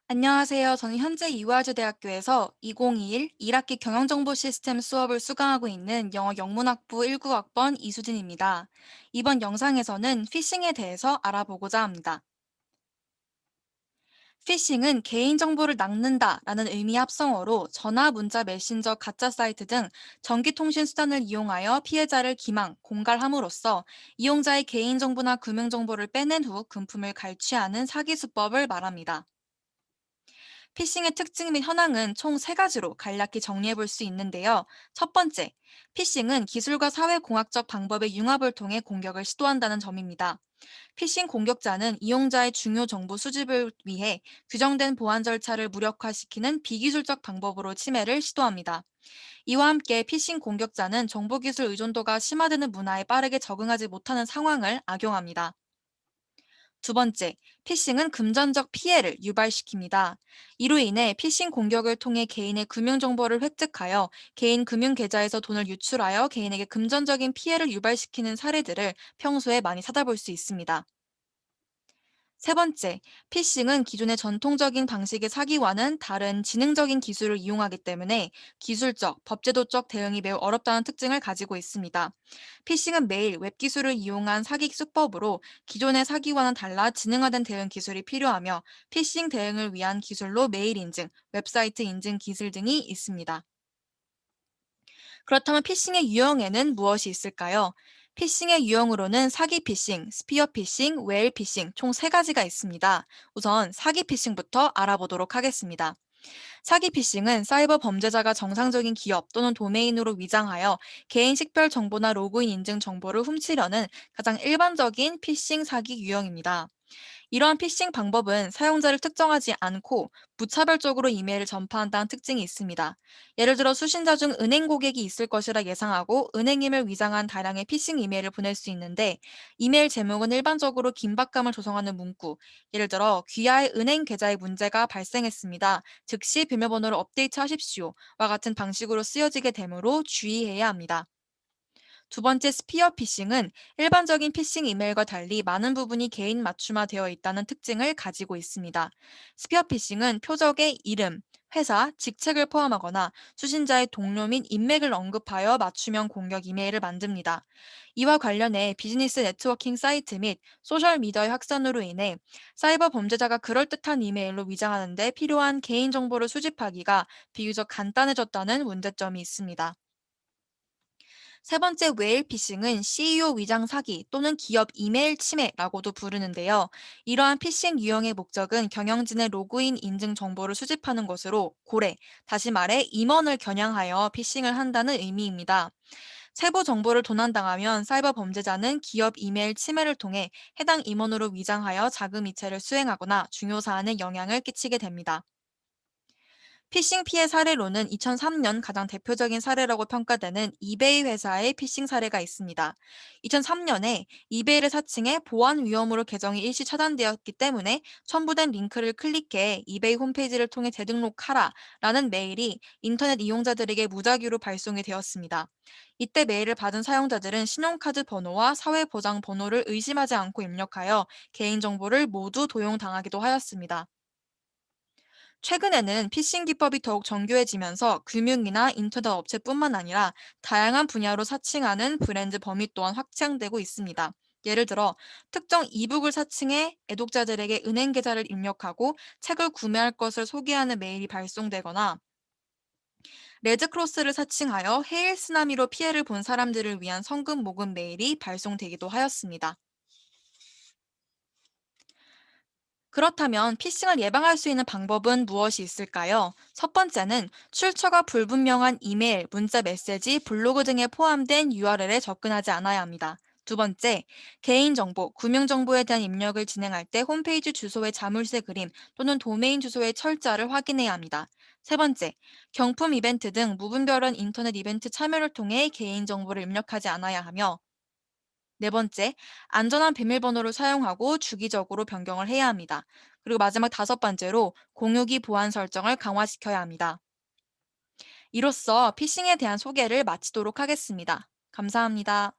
안녕하세요. 저는 현재 이화여대학교에서 2021 1학기 경영정보 시스템 수업을 수강하고 있는 영어 영문학부 19학번 이수진입니다. 이번 영상에서는 피싱에 대해서 알아보고자 합니다. 피싱은 개인정보를 낚는다라는 의미의 합성어로 전화, 문자, 메신저, 가짜 사이트 등 전기통신 수단을 이용하여 피해자를 기망, 공갈함으로써 이용자의 개인정보나 금융정보를 빼낸 후 금품을 갈취하는 사기 수법을 말합니다. 피싱의 특징 및 현황은 총 세가지로 간략히 정리해 볼 수 있는데요. 첫 번째, 피싱은 기술과 사회공학적 방법의 융합을 통해 공격을 시도한다는 점입니다. 피싱 공격자는 이용자의 중요 정보 수집을 위해 규정된 보안 절차를 무력화시키는 비기술적 방법으로 침해를 시도합니다. 이와 함께 피싱 공격자는 정보기술 의존도가 심화되는 문화에 빠르게 적응하지 못하는 상황을 악용합니다. 두 번째, 피싱은 금전적 피해를 유발시킵니다. 이로 인해 피싱 공격을 통해 개인의 금융정보를 획득하여 개인 금융계좌에서 돈을 유출하여 개인에게 금전적인 피해를 유발시키는 사례들을 평소에 많이 찾아볼 수 있습니다. 세 번째, 피싱은 기존의 전통적인 방식의 사기와는 다른 지능적인 기술을 이용하기 때문에 기술적, 법제도적 대응이 매우 어렵다는 특징을 가지고 있습니다. 피싱은 매일 웹기술을 이용한 사기 수법으로 기존의 사기와는 달라 지능화된 대응 기술이 필요하며 피싱 대응을 위한 기술로 메일 인증, 웹사이트 인증 기술 등이 있습니다. 그렇다면 피싱의 유형에는 무엇이 있을까요? 피싱의 유형으로는 사기 피싱, 스피어 피싱, 웨일 피싱 총 세 가지가 있습니다. 우선 사기 피싱부터 알아보도록 하겠습니다. 사기 피싱은 사이버 범죄자가 정상적인 기업 또는 도메인으로 위장하여 개인 식별 정보나 로그인 인증 정보를 훔치려는 가장 일반적인 피싱 사기 유형입니다. 이러한 피싱 방법은 사용자를 특정하지 않고 무차별적으로 이메일을 전파한다는 특징이 있습니다. 예를 들어 수신자 중 은행 고객이 있을 것이라 예상하고 은행임을 위장한 다량의 피싱 이메일을 보낼 수 있는데 이메일 제목은 일반적으로 긴박감을 조성하는 문구, 예를 들어 귀하의 은행 계좌에 문제가 발생했습니다. 즉시 비밀번호를 업데이트하십시오와 같은 방식으로 쓰여지게 되므로 주의해야 합니다. 두 번째 스피어 피싱은 일반적인 피싱 이메일과 달리 많은 부분이 개인 맞춤화되어 있다는 특징을 가지고 있습니다. 스피어 피싱은 표적의 이름, 회사, 직책을 포함하거나 수신자의 동료 및 인맥을 언급하여 맞춤형 공격 이메일을 만듭니다. 이와 관련해 비즈니스 네트워킹 사이트 및 소셜미디어의 확산으로 인해 사이버 범죄자가 그럴듯한 이메일로 위장하는 데 필요한 개인정보를 수집하기가 비교적 간단해졌다는 문제점이 있습니다. 세 번째 웨일 피싱은 CEO 위장 사기 또는 기업 이메일 침해라고도 부르는데요. 이러한 피싱 유형의 목적은 경영진의 로그인 인증 정보를 수집하는 것으로 다시 말해 임원을 겨냥하여 피싱을 한다는 의미입니다. 세부 정보를 도난당하면 사이버 범죄자는 기업 이메일 침해를 통해 해당 임원으로 위장하여 자금 이체를 수행하거나 중요 사안에 영향을 끼치게 됩니다. 피싱 피해 사례로는 2003년 가장 대표적인 사례라고 평가되는 이베이 회사의 피싱 사례가 있습니다. 2003년에 이베이를 사칭해 보안 위험으로 계정이 일시 차단되었기 때문에 첨부된 링크를 클릭해 이베이 홈페이지를 통해 재등록하라 라는 메일이 인터넷 이용자들에게 무작위로 발송이 되었습니다. 이때 메일을 받은 사용자들은 신용카드 번호와 사회보장 번호를 의심하지 않고 입력하여 개인정보를 모두 도용당하기도 하였습니다. 최근에는 피싱 기법이 더욱 정교해지면서 금융이나 인터넷 업체뿐만 아니라 다양한 분야로 사칭하는 브랜드 범위 또한 확장되고 있습니다. 예를 들어 특정 이북을 사칭해 애독자들에게 은행 계좌를 입력하고 책을 구매할 것을 소개하는 메일이 발송되거나 레드크로스를 사칭하여 해일 쓰나미로 피해를 본 사람들을 위한 성금 모금 메일이 발송되기도 하였습니다. 그렇다면 피싱을 예방할 수 있는 방법은 무엇이 있을까요? 첫 번째는 출처가 불분명한 이메일, 문자 메시지, 블로그 등에 포함된 URL에 접근하지 않아야 합니다. 두 번째, 개인정보, 금융정보에 대한 입력을 진행할 때 홈페이지 주소의 자물쇠 그림 또는 도메인 주소의 철자를 확인해야 합니다. 세 번째, 경품 이벤트 등 무분별한 인터넷 이벤트 참여를 통해 개인정보를 입력하지 않아야 하며 네 번째, 안전한 비밀번호를 사용하고 주기적으로 변경을 해야 합니다. 그리고 마지막 다섯 번째로 공유기 보안 설정을 강화시켜야 합니다. 이로써 피싱에 대한 소개를 마치도록 하겠습니다. 감사합니다.